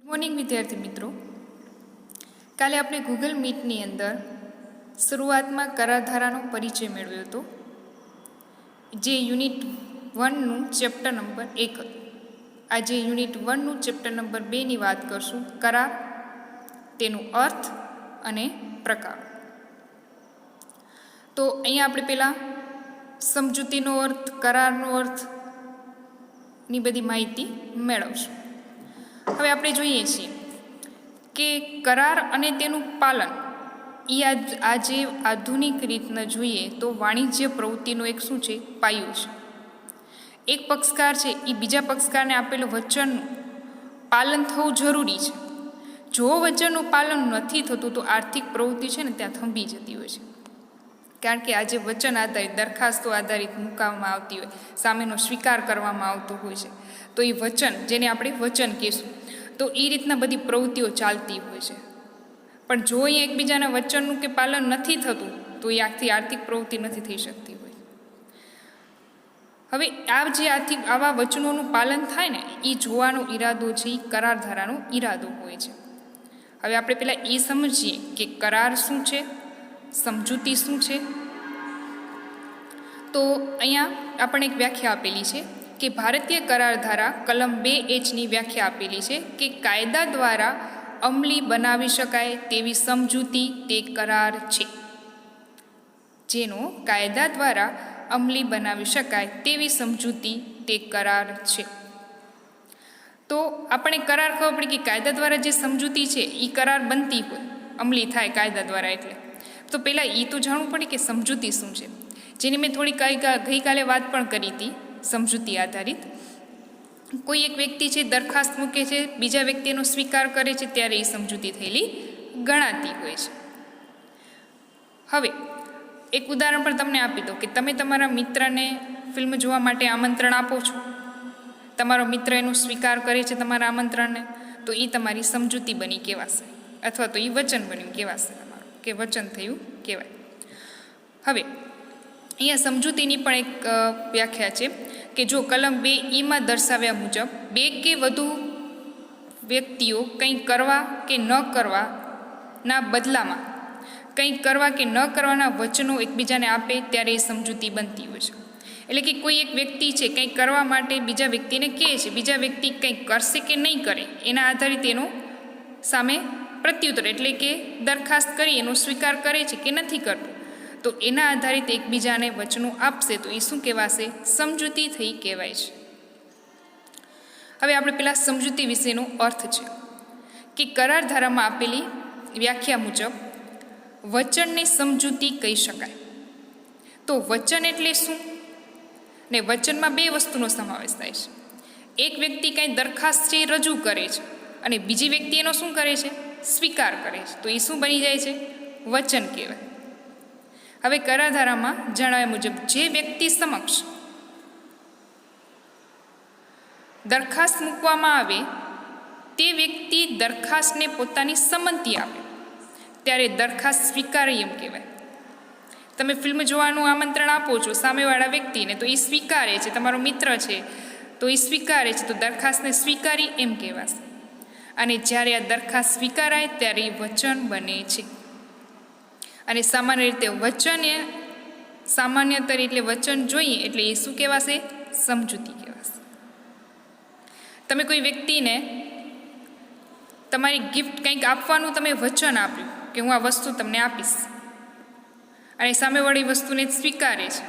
Morning વિદ્યાર્થી મિત્રો, કાલે આપણે ગૂગલ મીટની અંદર શરૂઆતમાં કરારધારાનો પરિચય મેળવ્યો હતો, જે યુનિટ 1નું ચેપ્ટર નંબર 1 હતું. આજે યુનિટ 1નું ચેપ્ટર નંબર 2ની વાત કરશું, કરાર, તેનો અર્થ અને પ્રકાર. તો અહીંયા આપણે પહેલાં સમજૂતીનો અર્થ, કરારનો અર્થની બધી માહિતી મેળવશું. હવે આપણે જોઈએ છીએ કે કરાર અને તેનું પાલન એ આજે આધુનિક રીતના જોઈએ તો વાણિજ્ય પ્રવૃત્તિનો એક શું છે, પાયો છે. એક પક્ષકાર છે એ બીજા પક્ષકારને આપેલું વચનનું પાલન થવું જરૂરી છે. જો વચનનું પાલન નથી થતું તો આર્થિક પ્રવૃત્તિ છે ને ત્યાં થંભી જતી હોય છે. કારણ કે આજે વચન આધારિત, દરખાસ્તો આધારિત મૂકવામાં આવતી હોય, સામેનો સ્વીકાર કરવામાં આવતો હોય છે. તો એ વચન, જેને આપણે વચન કહીશું, તો એ રીતના બધી પ્રવૃત્તિઓ ચાલતી હોય છે. પણ જો અહીંયા એકબીજાના વચનનું કે પાલન નથી થતું તો એ આર્થિક પ્રવૃત્તિ નથી થઈ શકતી હોય. હવે આવા વચનોનું પાલન થાય ને એ જોવાનો ઈરાદો છે, એ કરારધારાનો ઈરાદો હોય છે. હવે આપણે પહેલાં એ સમજીએ કે કરાર શું છે, સમજૂતી શું છે. તો અહીંયા આપણને એક વ્યાખ્યા આપેલી છે કે ભારતીય કરાર ધારા કલમ 2H વ્યાખ્યા આપેલી છે કે કાયદા દ્વારા અમલી બનાવી શકાય તેવી સમજૂતી તે કરાર છે. જેનો કાયદા દ્વારા અમલી બનાવી શકાય તેવી સમજૂતી તે કરાર છે. તો આપણે કરાર ખબર પડી કે કાયદા દ્વારા જે સમજૂતી છે એ કરાર બનતી હોય, અમલી થાય કાયદા દ્વારા. એટલે તો પહેલાં એ તો જાણવું પડે કે સમજૂતી શું છે, જેની મેં થોડી ગઈકાલે વાત પણ કરી હતી. સમજૂતી આધારિત કોઈ એક વ્યક્તિ છે, દરખાસ્ત મૂકે છે, બીજા વ્યક્તિનો સ્વીકાર કરે છે, ત્યારે એ સમજૂતી થયેલી ગણાતી હોય છે. હવે એક ઉદાહરણ પણ તમને આપી દઉં કે તમે તમારા મિત્રને ફિલ્મ જોવા માટે આમંત્રણ આપો છો. તમારો મિત્ર એનો સ્વીકાર કરે છે તમારા આમંત્રણને, તો એ તમારી સમજૂતી બની કહેવાશે, અથવા તો એ વચન બન્યું કહેવાશે તમારું, કે વચન થયું કહેવાય. હવે અહીંયા સમજૂતીની પણ એક વ્યાખ્યા છે કે જો કલમ 2E દર્શાવ્યા મુજબ બે કે વધુ વ્યક્તિઓ કંઈક કરવા કે ન કરવાના બદલામાં કંઈક કરવા કે ન કરવાના વચનો એકબીજાને આપે ત્યારે એ સમજૂતી બનતી હોય છે. એટલે કે કોઈ એક વ્યક્તિ છે કંઈક કરવા માટે બીજા વ્યક્તિને કહે છે, બીજા વ્યક્તિ કંઈક કરશે કે નહીં કરે એના આધારિત એનો સામે પ્રત્યુત્તર, એટલે કે દરખાસ્ત કરી એનો સ્વીકાર કરે છે કે નથી કરતો, તો એના આધારિત એકબીજાને વચનો આપશે તો એ શું કહેવાશે, સમજૂતી થઈ કહેવાય છે. હવે આપણે પેલા સમજૂતી વિશેનો અર્થ છે કે કરાર ધારામાં આપેલી વ્યાખ્યા મુજબ વચનને સમજૂતી કહી શકાય. તો વચન એટલે શું ને વચનમાં બે વસ્તુનો સમાવેશ થાય છે. એક વ્યક્તિ કંઈ દરખાસ્ત છે એ રજૂ કરે છે અને બીજી વ્યક્તિ એનો શું કરે છે, સ્વીકાર કરે છે, તો એ શું બની જાય છે, વચન કહેવાય. હવે કરારધારામાં જણાવ્યા મુજબ જે વ્યક્તિ સમક્ષ દરખાસ્ત મૂકવામાં આવે તે વ્યક્તિ દરખાસ્તને પોતાની સંમતિ આપે ત્યારે દરખાસ્ત સ્વીકારી એમ કહેવાય. તમે ફિલ્મ જોવાનું આમંત્રણ આપો છો સામેવાળા વ્યક્તિને, તો એ સ્વીકારે છે, તમારો મિત્ર છે તો એ સ્વીકારે છે, તો દરખાસ્તને સ્વીકારી એમ કહેવાશે. અને જ્યારે આ દરખાસ્ત સ્વીકારાય ત્યારે એ વચન બને છે. અને સામાન્ય રીતે વચન સામાન્યતર એટલે વચન જોઈએ એટલે એ શું કહેવાશે, સમજૂતી કહેવાશે. તમે કોઈ વ્યક્તિને તમારી ગિફ્ટ કંઈક આપવાનું તમે વચન આપ્યું કે હું આ વસ્તુ તમને આપીશ, અને સામેવાળી વસ્તુને સ્વીકારે છે,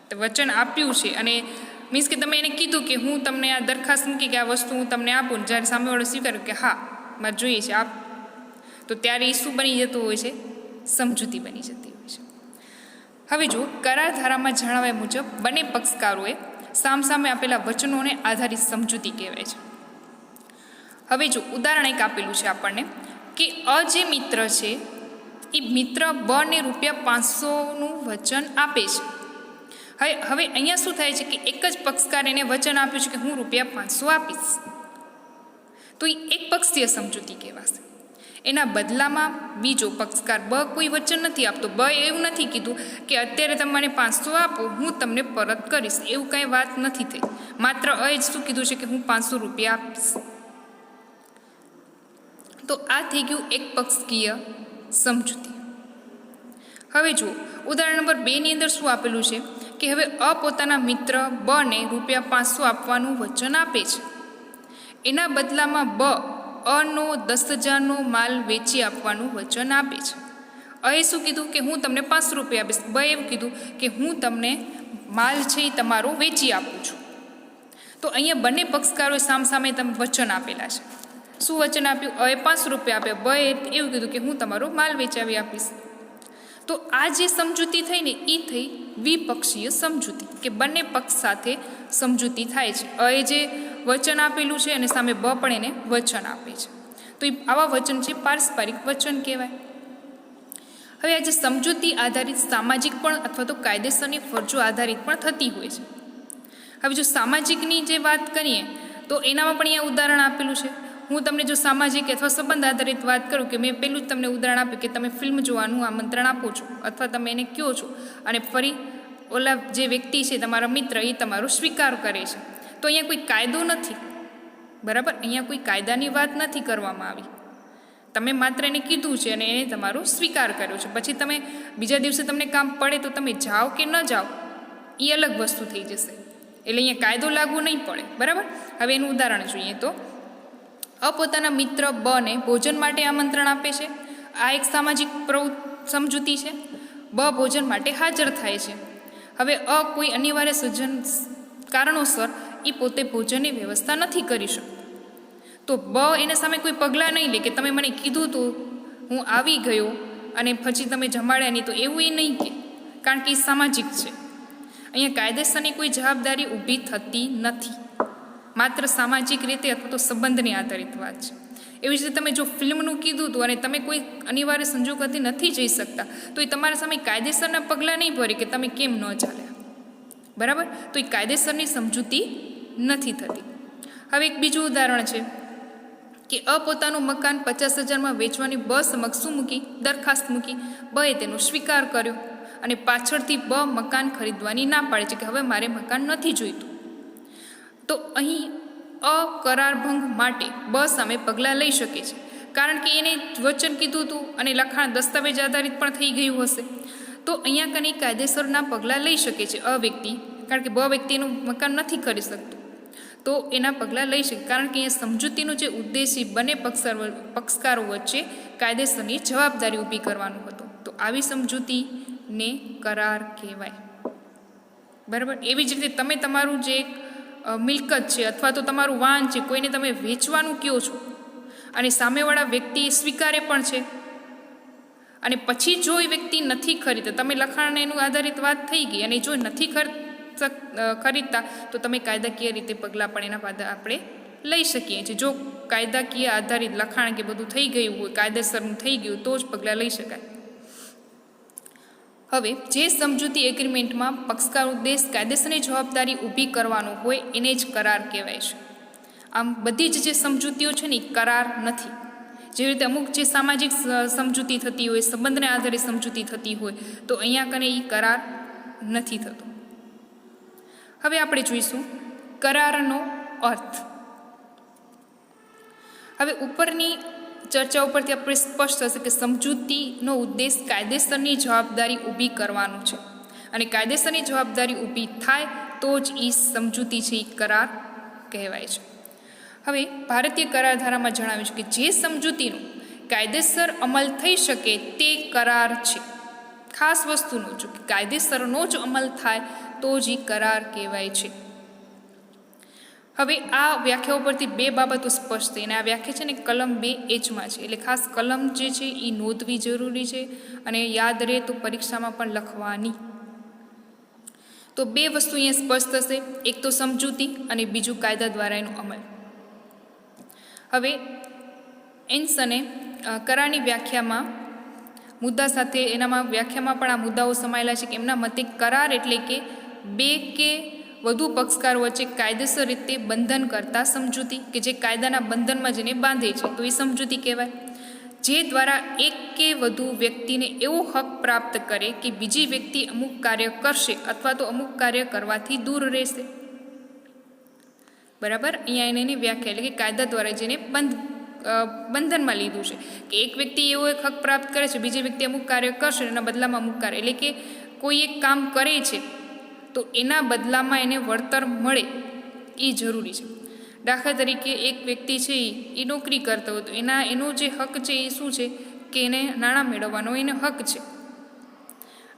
તો વચન આપ્યું છે, અને મીન્સ કે તમે એને કીધું કે હું તમને આ દરખાસ્ત મૂકી કે આ વસ્તુ હું તમને આપું, જ્યારે સામેવાળો સ્વીકાર્યું કે હા મારે જોઈએ છે આપ, તો ત્યારે એ શું બની જતું હોય છે, સમજૂતી બની જતી હોય છે. હવે જો કરાર ધારામાં જણાવ્યા મુજબ બંને પક્ષકારોએ સામસામે આપેલા વચનોને આધારિત સમજૂતી કહેવાય છે. હવે જો ઉદાહરણ એક આપેલું છે આપણને કે અ જે મિત્ર છે એ મિત્ર બ ને ₹500નું વચન આપે છે. હવે અહીંયા શું થાય છે કે એક જ પક્ષકાર એને વચન આપ્યું છે કે હું ₹500 આપીશ, તો એ એક પક્ષીય સમજૂતી કહેવાશે. એના બદલામાં બીજો પક્ષકાર બ કોઈ વચન નથી આપતો. બ એવું નથી કીધું કે અત્યારે તમે મને 500 આપો હું તમને પરત કરીશ, એવું કાંઈ વાત નથી થઈ. માત્ર એ જ શું કીધું છે કે હું ₹500 આપીશ. તો આ થઈ ગયું એક પક્ષીય સમજૂતી. હવે જુઓ ઉદાહરણ નંબર 2 ની અંદર શું આપેલું છે કે હવે અ પોતાના મિત્ર બ ને ₹500 આપવાનું વચન આપે છે. એના બદલામાં બ અનો 10,000નો માલ વેચી આપવાનું વચન આપે છે. અએ શું કીધું કે હું તમને ₹500 આપીશ. બ એવું કીધું કે હું તમને માલ છે એ તમારો વેચી આપું છું. તો અહીંયા બંને પક્ષકારોએ સામસામે તમે વચન આપેલા છે. શું વચન આપ્યું? અએ ₹500 આપ્યા, બએ એવું કીધું કે હું તમારો માલ વેચાવી આપીશ. તો આ જે સમજૂતી થઈ ને એ થઈ દ્વિપક્ષીય સમજૂતી, કે બંને પક્ષ સાથે સમજૂતી થાય છે. અએ જે વચન આપેલું છે અને સામે બ પણ એને વચન આપે છે. તો એ આવા વચન છે પારસ્પરિક વચન કહેવાય. હવે આ જે સમજૂતી આધારિત સામાજિક પણ અથવા તો કાયદેસરની ફરજો આધારિત પણ થતી હોય છે. હવે જો સામાજિકની જે વાત કરીએ તો એનામાં પણ અહીંયા ઉદાહરણ આપેલું છે. હું તમને જો સામાજિક અથવા સંબંધ આધારિત વાત કરું કે મેં પહેલું જ તમને ઉદાહરણ આપ્યું કે તમે ફિલ્મ જોવાનું આમંત્રણ આપો છો અથવા તમે એને કહો છો અને ફરી ઓલા જે વ્યક્તિ છે તમારા મિત્ર એ તમારો સ્વીકાર કરે છે, તો અહીંયા કોઈ કાયદો નથી. બરાબર, અહીંયા કોઈ કાયદાની વાત નથી કરવામાં આવી. તમે માત્ર એને કીધું છે અને એને તમારો સ્વીકાર કર્યો છે. પછી તમે બીજા દિવસે તમને કામ પડે તો તમે જાઓ કે ન જાઓ એ અલગ વસ્તુ થઈ જશે. એટલે અહીંયા કાયદો લાગુ નહીં પડે. બરાબર, હવે એનું ઉદાહરણ જોઈએ તો અ પોતાના મિત્ર બ ને ભોજન માટે આમંત્રણ આપે છે. આ એક સામાજિક સમજૂતી છે. બ ભોજન માટે હાજર થાય છે. હવે અ કોઈ અનિવાર્ય કારણોસર એ પોતે ભોજનની વ્યવસ્થા નથી કરી શકતો. તો બ એના સામે કોઈ પગલાં નહીં લે કે તમે મને કીધું તો હું આવી ગયો અને પછી તમે જમાડ્યા નહીં, તો એવું એ નહીં કે, કારણ કે એ સામાજિક છે. અહીંયા કાયદેસરની કોઈ જવાબદારી ઊભી થતી નથી. માત્ર સામાજિક રીતે અથવા તો સંબંધની આધારિત વાત છે. એવી જ રીતે તમે જો ફિલ્મનું કીધું હતું અને તમે કોઈ અનિવાર્ય સંજોગોથી નથી જઈ શકતા, તો એ તમારા સામે કાયદેસરના પગલાં નહીં ભરે કે તમે કેમ ન ચાલ્યા. બરાબર, તો એ કાયદેસરની સમજૂતી નથી થતી. હવે એક બીજું ઉદાહરણ છે કે અ પોતાનું મકાન 50,000માં વેચવાની બ સમક્ષ શું મૂકી? દરખાસ્ત મૂકી. બએ તેનો સ્વીકાર કર્યો અને પાછળથી બ મકાન ખરીદવાની ના પાડે છે કે હવે મારે મકાન નથી જોઈતું. તો અહીં અ કરારભંગ માટે બ સામે પગલાં લઈ શકે છે, કારણ કે એને વચન કીધું હતું અને લખાણ દસ્તાવેજ આધારિત પણ થઈ ગયું હશે. તો અહીંયા કની કાયદેસરના પગલાં લઈ શકે છે અ વ્યક્તિ, કારણ કે બ વ્યક્તિનું મકાન નથી કરી શકતું. તો એના પગલાં લઈ શકે, કારણ કે અહીંયા સમજૂતીનો જે ઉદ્દેશ્ય બંને પક્ષકારો વચ્ચે કાયદેસરની જવાબદારી ઊભી કરવાનું હતું. તો આવી સમજૂતીને કરાર કહેવાય. બરાબર, એવી જ રીતે તમે તમારું જે મિલકત છે અથવા તો તમારું વાહન છે કોઈને તમે વેચવાનું કહો છો અને સામેવાળા વ્યક્તિ સ્વીકારે પણ છે અને પછી જો એ વ્યક્તિ નથી ખરીદતા, તમે લખાણ એનું આધારિત વાત થઈ ગઈ અને જો નથી ખરીદતા તો તમે કાયદાકીય રીતે પગલાં પણ એના બાદ આપણે લઈ શકીએ છીએ. જો કાયદાકીય આધારિત લખાણ કે બધું થઈ ગયું હોય, કાયદેસરનું થઈ ગયું, તો જ પગલાં લઈ શકાય. હવે જે સમજૂતી એગ્રીમેન્ટમાં પક્ષકાર ઉદ્દેશ કાયદેસરની જવાબદારી ઊભી કરવાનો હોય એને જ કરાર કહેવાય છે. આમ બધી જ જે સમજૂતીઓ છે ને એ કરાર નથી. જેવી રીતે અમુક જે સામાજિક સમજૂતી થતી હોય, સંબંધને આધારે સમજૂતી થતી હોય, તો અહીંયા કને એ કરાર નથી થતો. હવે આપણે જોઈશું કરારનો અર્થ. હવે ઉપરની ચર્ચા ઉપરથી આપણે સ્પષ્ટ થશે કે સમજૂતીનો ઉદ્દેશ કાયદેસરની જવાબદારી ઊભી કરવાનું છે અને કાયદેસરની જવાબદારી ઊભી થાય તો જ એ સમજૂતી છે એ કરાર કહેવાય છે. હવે ભારતીય કરાર ધારામાં જણાવ્યું છે કે જે સમજૂતીનો કાયદેસર અમલ થઈ શકે તે કરાર છે. ખાસ વસ્તુનું જો કે કાયદેસરનો જ અમલ થાય તો જ એ કરાર કહેવાય છે. હવે આ વ્યાખ્યા ઉપરથી બે બાબતો સ્પષ્ટ થઈ અને આ વ્યાખ્યા છે ને કલમ 2H છે. એટલે ખાસ કલમ જે છે એ નોંધવી જરૂરી છે અને યાદ રહે તો પરીક્ષામાં પણ લખવાની. તો બે વસ્તુ અહીંયા સ્પષ્ટ થશે, એક તો સમજૂતી અને બીજું કાયદા દ્વારા એનો અમલ. હવે એન્સને કરારની વ્યાખ્યામાં મુદ્દા સાથે એનામાં વ્યાખ્યામાં પણ આ મુદ્દાઓ સમાયેલા છે કે એમના મતે કરાર એટલે કે બે કે વધુ પક્ષકારો વચ્ચે કાયદેસર રીતે બંધન કરતા સમજૂતી, કે જે કાયદાના બંધનમાં જેને બાંધે છે તો એ સમજૂતી કહેવાય. જે દ્વારા એક કે વધુ વ્યક્તિને એવો હક પ્રાપ્ત કરે કે બીજી વ્યક્તિ અમુક કાર્ય કરશે અથવા તો અમુક કાર્ય કરવાથી દૂર રહેશે. બરાબર, અહીંયા એની વ્યાખ્યા એટલે કે કાયદા દ્વારા જેને બંધ બંધનમાં લીધું છે કે એક વ્યક્તિ એવો એક હક પ્રાપ્ત કરે છે, બીજી વ્યક્તિ અમુક કાર્ય કરશે એના બદલામાં અમુક કાર્ય, એટલે કે કોઈ એક કામ કરે છે તો એના બદલામાં એને વળતર મળે એ જરૂરી છે. દાખલા તરીકે એક વ્યક્તિ છે એ નોકરી કરતો હોય તો એનો જે હક છે એ શું છે કે એને નાણાં મેળવવાનો એને હક છે.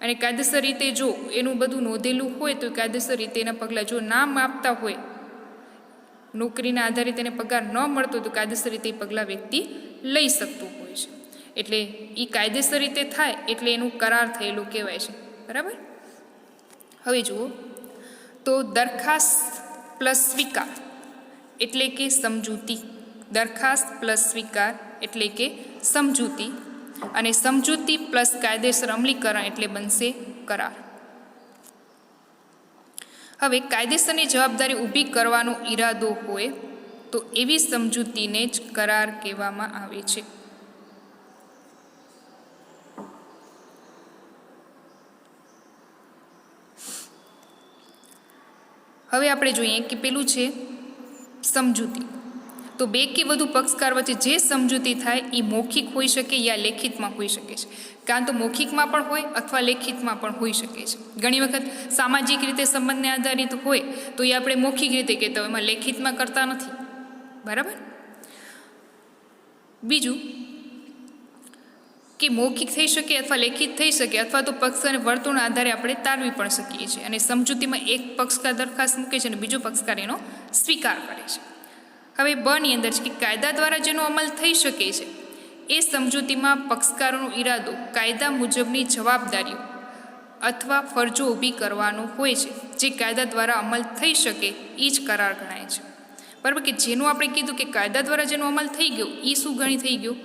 અને કાયદેસર રીતે જો એનું બધું નોંધેલું હોય તો કાયદેસર રીતે એના પગલાં જો ના આપતા હોય, નોકરીના આધારિત એને પગાર ન મળતો તો કાયદેસર રીતે એ પગલાં વ્યક્તિ લઈ શકતું હોય છે. એટલે એ કાયદેસર રીતે થાય એટલે એનું કરાર થયેલું કહેવાય છે. બરાબર. હવે જુઓ તો દરખાસ્ત પ્લસ સ્વીકાર એટલે કે સમજૂતી, દરખાસ્ત પ્લસ સ્વીકાર એટલે કે સમજૂતી, અને સમજૂતી પ્લસ કાયદેસર અમલીકરણ એટલે બનશે કરાર. હવે કાયદેસરની જવાબદારી ઊભી કરવાનો ઈરાદો હોય તો એવી સમજૂતીને જ કરાર કહેવામાં આવે છે. હવે આપણે જોઈએ કે પેલું છે સમજૂતી. તો બે કે વધુ પક્ષકાર વચ્ચે જે સમજૂતી થાય એ મૌખિક હોઈ શકે યા લેખિતમાં હોઈ શકે છે. કાં તો મૌખિકમાં પણ હોય અથવા લેખિતમાં પણ હોઈ શકે છે. ઘણી વખત સામાજિક રીતે સંબંધને આધારિત હોય તો એ આપણે મૌખિક રીતે કહેતા હોય, એમાં લેખિતમાં કરતા નથી. બરાબર. બીજું કે મૌખિક થઈ શકે અથવા લેખિત થઈ શકે અથવા તો પક્ષ અને વર્તુળના આધારે આપણે તારવી પણ શકીએ છીએ. અને સમજૂતીમાં એક પક્ષકાર દરખાસ્ત મૂકે છે અને બીજો પક્ષકાર એનો સ્વીકાર કરે છે. હવે બની અંદર છે કે કાયદા દ્વારા જેનો અમલ થઈ શકે છે એ સમજૂતીમાં પક્ષકારોનો ઈરાદો કાયદા મુજબની જવાબદારીઓ અથવા ફરજો ઊભી કરવાનો હોય છે. જે કાયદા દ્વારા અમલ થઈ શકે એ જ કરાર ગણાય છે. બરાબર. કે જેનું આપણે કીધું કે કાયદા દ્વારા જેનો અમલ થઈ ગયો એ શું ગણી થઈ ગયો?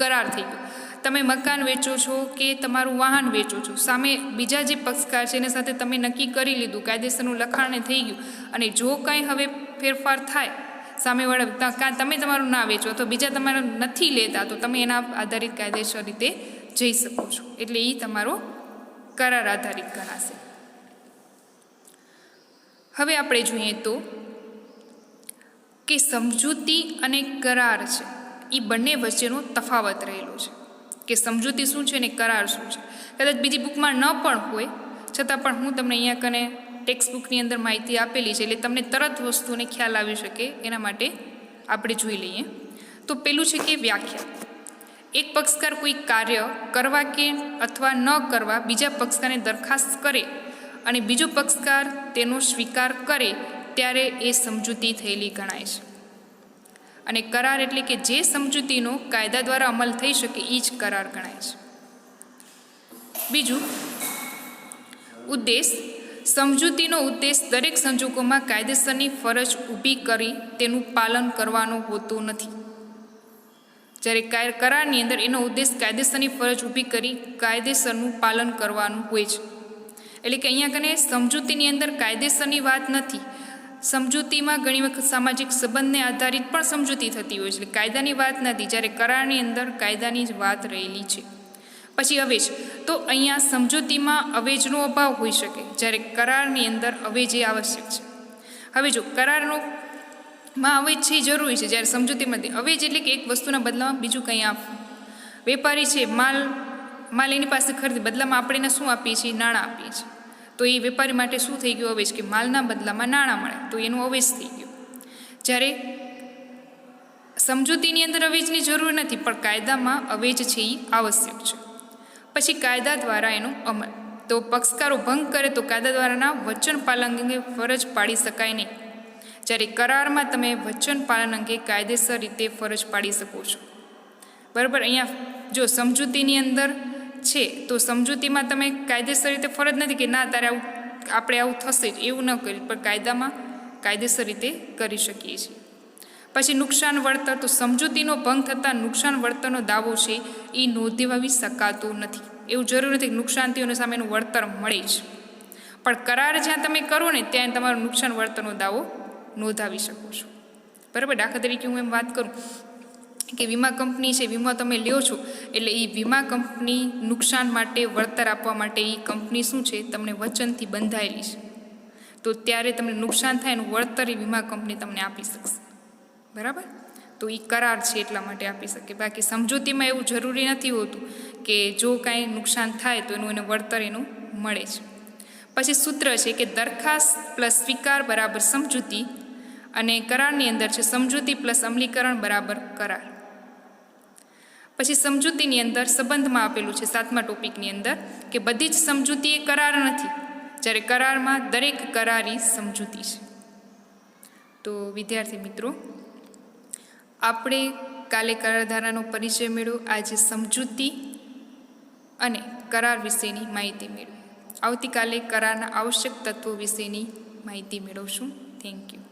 કરાર થઈ ગયો. તમે મકાન વેચો છો કે તમારું વાહન વેચો છો, સામે બીજા જે પક્ષકાર છે એની સાથે તમે નક્કી કરી લીધું, કાયદેસરનું લખાણ થઈ ગયું, અને જો કાંઈ હવે ફેરફાર થાય સામેવાળા, કાં તમે તમારું ના વેચો અથવા બીજા તમારે નથી લેતા તો તમે એના આધારિત કાયદેસર રીતે જઈ શકો છો. એટલે એ તમારો કરાર આધારિત ગણાશે. હવે આપણે જોઈએ તો કે સમજૂતી અને કરાર છે એ બંને વચ્ચેનો તફાવત રહેલો છે કે સમજૂતી શું છે અને કરાર શું છે. કદાચ બીજી બુકમાં ન પણ હોય છતાં પણ હું તમને અહીંયા કને ટેક્સ્ટ બુકની અંદર માહિતી આપેલી છે એટલે તમને તરત વસ્તુને ખ્યાલ આવી શકે એના માટે આપણે જોઈ લઈએ. તો પેલું છે કે વ્યાખ્યા. એક પક્ષકાર કોઈ કાર્ય કરવા કે અથવા ન કરવા બીજા પક્ષકારને દરખાસ્ત કરે અને બીજો પક્ષકાર તેનો સ્વીકાર કરે ત્યારે એ સમજૂતી થયેલી ગણાય છે. અને કરાર એટલે કે જે સમજૂતીનો કાયદા દ્વારા અમલ થઈ શકે એ જ કરાર ગણાય છે. બીજું ઉદ્દેશ. સમજૂતીનો ઉદ્દેશ દરેક સંજોગોમાં કાયદેસરની ફરજ ઊભી કરી તેનું પાલન કરવાનો હોતો નથી. જ્યારે કરારની અંદર એનો ઉદ્દેશ કાયદેસરની ફરજ ઊભી કરી કાયદેસરનું પાલન કરવાનું હોય છે. એટલે કે અહીંયા કને સમજૂતીની અંદર કાયદેસરની વાત નથી. સમજૂતીમાં ઘણી વખત સામાજિક સંબંધને આધારિત પણ સમજૂતી થતી હોય છે, એટલે કાયદાની વાત નથી. જ્યારે કરારની અંદર કાયદાની જ વાત રહેલી છે. પછી અવેજ. તો અહીંયા સમજૂતીમાં અવેજનો અભાવ હોઈ શકે, જ્યારે કરારની અંદર અવેજ એ આવશ્યક છે. હવે જો કરારમાં અવેજ છે એ જરૂરી છે, જ્યારે સમજૂતીમાંથી અવેજ એટલે કે એક વસ્તુના બદલામાં બીજું કંઈ આપવું. વેપારી છે માલ એની પાસે ખરીદી, બદલામાં આપણે એને શું આપીએ છીએ? નાણાં આપીએ છીએ. તો એ વેપારી માટે શું થઈ ગયું? અવેજ, કે માલના બદલામાં નાણાં મળે, તો એનું અવેજ થઈ ગયું. જ્યારે સમજૂતીની અંદર અવેજની જરૂર નથી, પણ કાયદામાં અવેજ છે એ આવશ્યક છે. પછી કાયદા દ્વારા એનો અમલ. તો પક્ષકારો ભંગ કરે તો કાયદા દ્વારાના વચન પાલન અંગે ફરજ પાડી શકાય નહીં. જ્યારે કરારમાં તમે વચન પાલન અંગે કાયદેસર રીતે ફરજ પાડી શકો છો. બરાબર. અહીંયા જો સમજૂતીની અંદર છે તો સમજૂતીમાં તમે કાયદેસર રીતે ફરજ નથી કે ના તારે આપણે આવું થશે જ, એવું ન કરી, પણ કાયદામાં કાયદેસર રીતે કરી શકીએ છીએ. પછી નુકસાન વળતર. તો સમજૂતીનો ભંગ થતાં નુકસાન વળતરનો દાવો છે એ નોંધાવી શકાતો નથી. એવું જરૂર નથી કે નુકસાન થયું અને સામેનું વળતર મળે જ, પણ કરાર જ્યાં તમે કરો ને ત્યાં તમારો નુકસાન વળતરનો દાવો નોંધાવી શકો છો. બરાબર. દાખલા તરીકે હું એમ વાત કરું કે વીમા કંપની છે, વીમા તમે લ્યો છો એટલે એ વીમા કંપની નુકસાન માટે વળતર આપવા માટે એ કંપની શું છે? તમને વચનથી બંધાયેલી છે. તો ત્યારે તમને નુકસાન થાય એનું વળતર એ વીમા કંપની તમને આપી શકશે. બરાબર. તો એ કરાર છે એટલા માટે આપી શકે. બાકી સમજૂતીમાં એવું જરૂરી નથી હોતું કે જો કાંઈ નુકસાન થાય તો એનું એને વળતર એનું મળે છે. પછી સૂત્ર છે કે દરખાસ્ત પ્લસ સ્વીકાર બરાબર સમજૂતી, અને કરારની અંદર છે સમજૂતી પ્લસ અમલીકરણ બરાબર કરાર. પછી સમજૂતીની અંદર સંબંધમાં આપેલું છે 7મા ટોપિકની અંદર કે બધી જ સમજૂતી એ કરાર નથી, જ્યારે કરારમાં દરેક કરારી સમજૂતી છે. તો વિદ્યાર્થી મિત્રો, આપણે કાલે કરારધારાનો પરિચય મેળવ્યો, આજે સમજૂતી અને કરાર વિશેની માહિતી મેળવી. આવતીકાલે કરારના આવશ્યક તત્વો વિશેની માહિતી મેળવશું. Thank you.